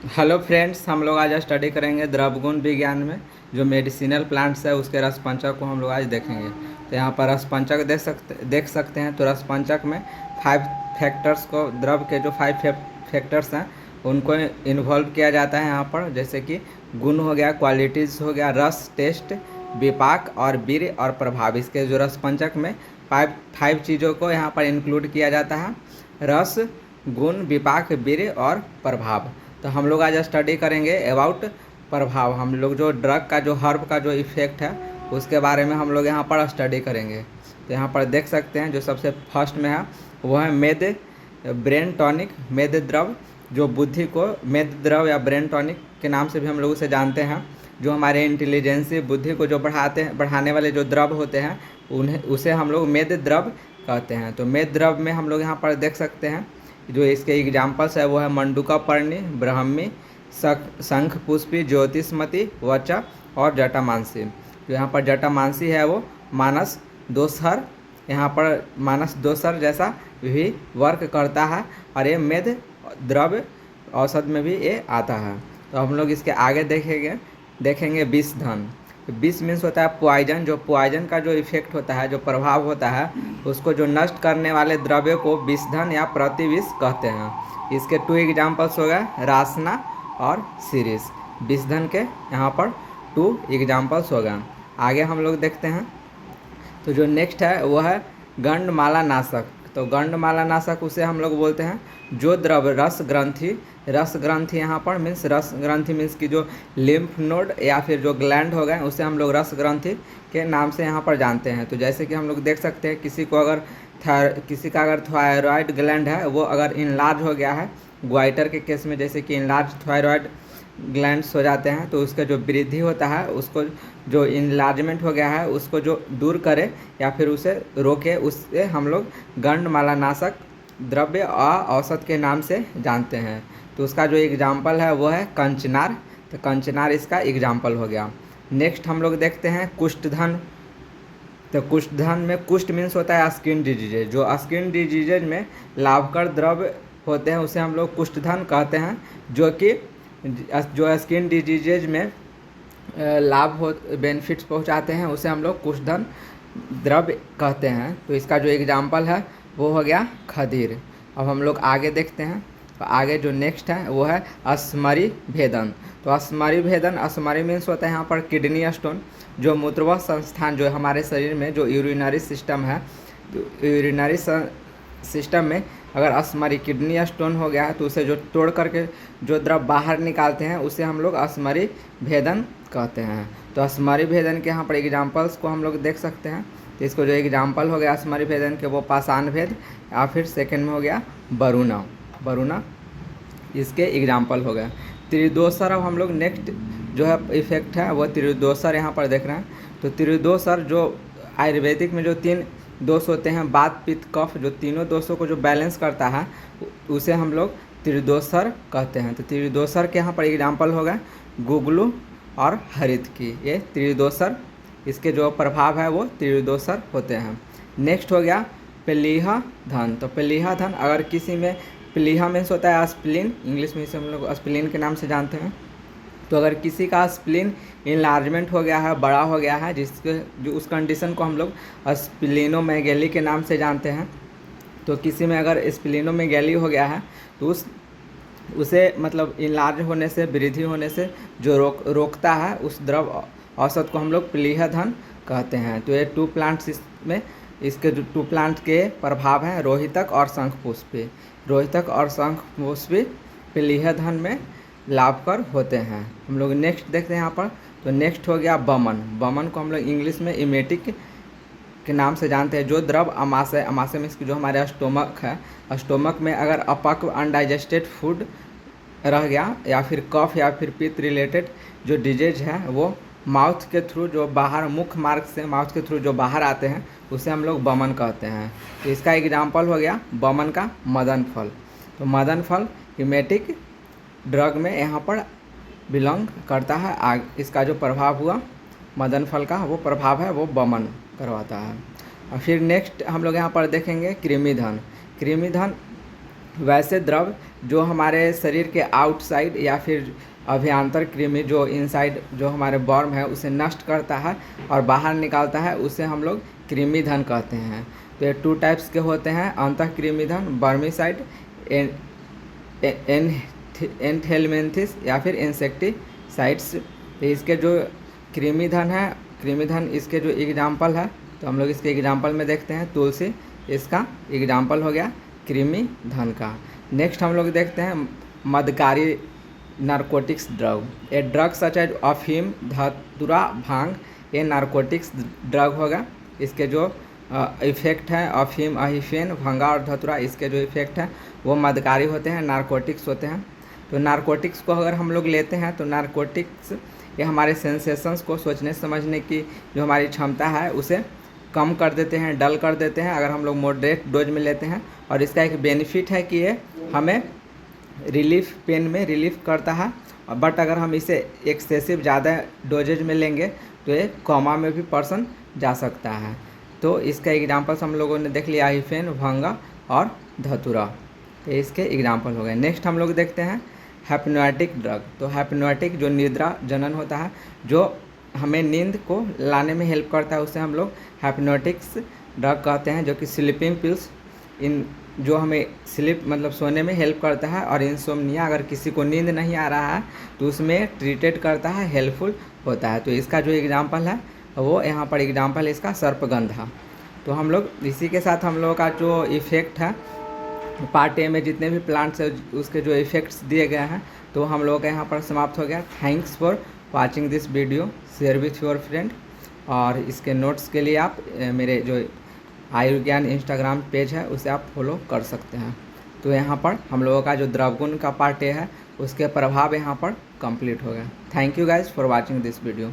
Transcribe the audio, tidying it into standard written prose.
Hello friends, हम लोग आज स्टडी करेंगे द्रवगुण विज्ञान में जो मेडिसिनल प्लांट्स है उसके रस पंचक को हम लोग आज देखेंगे। तो यहाँ पर रस पंचक देख सकते हैं। तो रस पंचक में 5 फैक्टर्स को, द्रव के जो 5 फैक्टर्स हैं उनको इन्वॉल्व किया जाता है यहाँ पर। जैसे कि गुण हो गया, क्वालिटीज़ हो गया, रस, टेस्ट, विपाक और वीर्य और प्रभाव। इसके जो रस पंचक में फाइव चीज़ों को यहाँ पर इंक्लूड किया जाता है: रस, गुण, विपाक, वीर्य और प्रभाव। तो हम लोग आज स्टडी करेंगे अबाउट प्रभाव। हम लोग जो ड्रग का, जो हर्ब का जो इफ़ेक्ट है उसके बारे में हम लोग यहाँ पर स्टडी करेंगे। तो यहाँ पर देख सकते हैं जो सबसे फर्स्ट में है वो है मेद ब्रेन टॉनिक। मेद द्रव जो बुद्धि को, मेद द्रव या ब्रेन टॉनिक के नाम से भी हम लोग उसे जानते हैं। जो हमारे इंटेलिजेंसी, बुद्धि को जो बढ़ाने वाले जो द्रव होते हैं उसे हम लोग मेद द्रव कहते हैं। तो मेद द्रव में हम लोग यहाँ पर देख सकते हैं जो इसके एग्जाम्पल्स है वो है मंडूका पर्णी, ब्राह्मी, शंख पुष्पी, ज्योतिषमती, वचा और जटामांसी। जो यहाँ पर जटामांसी है वो मानस दोसर, यहाँ पर मानस दोसर जैसा भी वर्क करता है और ये मेद द्रव्य औषध में भी ये आता है। तो हम लोग इसके आगे देखेंगे विषधन। विष मीन्स होता है पॉइजन। जो पॉइजन का जो इफेक्ट होता है, जो प्रभाव होता है, उसको जो नष्ट करने वाले द्रव्य को विषधन या प्रतिविष कहते हैं। इसके 2 एग्जाम्पल्स हो गए, रासना और सीरीस। विषधन के यहाँ पर 2 एग्जाम्पल्स हो गए। आगे हम लोग देखते हैं। तो जो नेक्स्ट है वो है गंडमाला नाशक। तो गंडमाला नाशक उसे हम लोग बोलते हैं जो द्रव रस ग्रंथि यहाँ पर मीन्स रस ग्रंथि मीन्स की जो लिम्फ नोड या फिर जो ग्लैंड हो गए उसे हम लोग रस ग्रंथि के नाम से यहाँ पर जानते हैं। तो जैसे कि हम लोग देख सकते हैं किसी का अगर थायराइड ग्लैंड है वो अगर इनलार्ज हो गया है, ग्वाइटर के केस में जैसे कि इनलार्ज थायराइड ग्लैंड्स हो जाते हैं, तो उसका जो वृद्धि होता है, उसको जो इनलार्जमेंट हो गया है उसको जो दूर करे या फिर उसे रोके, उससे हम लोग गंडमाला नाशक द्रव्य और औषध के नाम से जानते हैं। तो उसका जो एग्जाम्पल है वो है कंचनार। तो कंचनार इसका एग्जाम्पल हो गया। नेक्स्ट हम लोग देखते हैं कुष्ठधन। तो कुष्ठधन में कुष्ठ मीन्स होता है स्किन डिजीजेज। जो स्किन डिजीजेज में लाभकर द्रव्य होते हैं उसे हम लोग कुष्ठधन कहते हैं। जो स्किन डिजीजेज में बेनिफिट्स पहुंचाते हैं उसे हम लोग कुष्ठधन द्रव्य कहते हैं। तो इसका जो एग्जाम्पल है वो हो गया खदीर। अब हम लोग आगे देखते हैं। तो आगे जो नेक्स्ट है वो है अस्मरी भेदन। तो अस्मरी भेदन, अस्मरी मीन्स होता है यहाँ पर किडनी स्टोन। जो मूत्रवाह संस्थान जो हमारे शरीर में जो यूरिनरी सिस्टम है, यूरिनरी सिस्टम में अगर अस्मरी किडनी स्टोन हो गया है तो उसे जो तोड़ करके जो द्रव बाहर निकालते हैं उसे हम लोग अस्मरी भेदन कहते हैं। तो अस्मरी भेदन के यहाँ पर एग्जाम्पल्स को हम लोग देख सकते हैं। तो इसको जो एग्जाम्पल हो गया अस्मरी भेदन के वो पाषाण भेद या फिर सेकंड में हो गया बरूना इसके एग्जाम्पल हो गया। त्रिदोसर, अब हम लोग नेक्स्ट जो है इफेक्ट है वो त्रिदोसर यहाँ पर देख रहे हैं। तो त्रिदोसर जो आयुर्वेदिक में जो 3 दोष होते हैं, वात पित्त कफ, जो तीनों दोषों को जो बैलेंस करता है उसे हम लोग त्रिदोसर कहते हैं। तो त्रिदोसर के यहाँ पर एग्जाम्पल हो गए गुगलू और हरित की, ये त्रिदोसर, इसके जो प्रभाव है वो त्रिदोसर होते हैं। नेक्स्ट हो गया प्लीहा धन। तो प्लीहा धन, अगर किसी में, प्लीहा मीन्स होता है स्प्लीन, इंग्लिश में इसे हम लोग स्प्लीन के नाम से जानते हैं। तो अगर किसी का स्प्लीन इनलार्जमेंट हो गया है, बड़ा हो गया है, जो उस कंडीशन को हम लोग स्प्लीनोमेगेली के नाम से जानते हैं। तो किसी में अगर स्प्लीनोमेगेली हो गया है तो उसे मतलब इनलार्ज होने से, वृद्धि होने से जो रोकता है उस द्रव औषध को हम लोग प्लीहा धन कहते हैं। तो ये 2 प्लांट्स इसमें, इसके जो 2 प्लांट के प्रभाव हैं रोहितक और शंखपुष्पी। रोहितक और शंखपुष्पी प्लीहा धन में लाभकर होते हैं। हम लोग नेक्स्ट देखते हैं यहाँ पर। तो नेक्स्ट हो गया बमन को हम लोग इंग्लिश में इमेटिक के नाम से जानते हैं। जो द्रव अमाशय में इसकी जो हमारे स्टोमक है, स्टोमक में अगर अपक्व अनडाइजेस्टेड फूड रह गया या फिर कफ या फिर पित्त रिलेटेड जो डिजीज है वो माउथ के थ्रू जो बाहर, मुख मार्ग से माउथ के थ्रू जो बाहर आते हैं उसे हम लोग बमन कहते हैं। तो इसका एग्जाम्पल हो गया बमन का मदन फल। तो मदन फल हिमेटिक ड्रग में यहाँ पर बिलोंग करता है। इसका जो प्रभाव हुआ मदन फल का, वो प्रभाव है वो बमन करवाता है। और फिर नेक्स्ट हम लोग यहाँ पर देखेंगे कृमिधन। कृमिधन वैसे द्रव जो हमारे शरीर के आउटसाइड या फिर अभ्यंतर कृमि जो इनसाइड जो हमारे बॉर्म है उसे नष्ट करता है और बाहर निकालता है, उसे हम लोग कृमिधन कहते हैं। तो ये 2 टाइप्स के होते हैं, अंतः कृमिधन बर्मीसाइड, एनथेलमेंथिस या फिर इंसेक्टिसाइड्स। तो इसके जो कृमिधन इसके जो एग्जाम्पल है, तो हम लोग इसके एग्जाम्पल में देखते हैं। तुलसी इसका एग्जाम्पल हो गया कृमिधन का। नेक्स्ट हम लोग देखते हैं मदकारी narcotics drug. A drug such as अफीम, धतूरा, भांग, ये नारकोटिक्स ड्रग होगा। इसके जो इफ़ेक्ट हैं अफीम, अहिफेन, भंगा और धतूरा, इसके जो इफ़ेक्ट हैं वो मदकारी होते हैं, नारकोटिक्स होते हैं। तो नारकोटिक्स को अगर हम लोग लेते हैं तो नारकोटिक्स ये हमारे सेंसेशंस को सोचने समझने की जो हमारी क्षमता है उसे कम कर देते हैं, डल कर देते हैं अगर हम लोग मॉडरेट डोज में लेते हैं। और इसका एक बेनिफिट है कि ये हमें रिलीफ, पेन में रिलीफ करता है। बट अगर हम इसे एक्सेसिव ज़्यादा डोजेज में लेंगे तो ये कोमा में भी पर्सन जा सकता है। तो इसका एग्जांपल्स हम लोगों ने देख लिया, अहिफेन, भंगा और धतूरा, तो इसके एग्जांपल हो गए। नेक्स्ट हम लोग देखते हैं हैप्नोटिक ड्रग। तो हैप्नोटिक जो निद्रा जनन होता है, जो हमें नींद को लाने में हेल्प करता है, उसे हम लोग हैप्नोटिक्स ड्रग कहते हैं, जो कि स्लीपिंग पिल्स इन जो हमें स्लीप मतलब सोने में हेल्प करता है। और इंसोम्निया, अगर किसी को नींद नहीं आ रहा है तो उसमें ट्रीटेड करता है, हेल्पफुल होता है। तो इसका जो एग्जांपल है वो यहाँ पर एग्जांपल इसका सर्पगंधा। तो हम लोग इसी के साथ हम लोगों का जो इफ़ेक्ट है पार्ट ए में जितने भी प्लांट्स है उसके जो इफ़ेक्ट्स दिए गए हैं तो हम लोगों का यहाँ पर समाप्त हो गया। Thanks for watching this video, share with your friend. और इसके नोट्स के लिए आप मेरे जो आयुर्ज्ञान इंस्टाग्राम पेज है उसे आप फॉलो कर सकते हैं। तो यहाँ पर हम लोगों का जो द्रवगुण का पार्ट ए है उसके प्रभाव यहाँ पर कंप्लीट हो गया। Thank you guys for watching this video.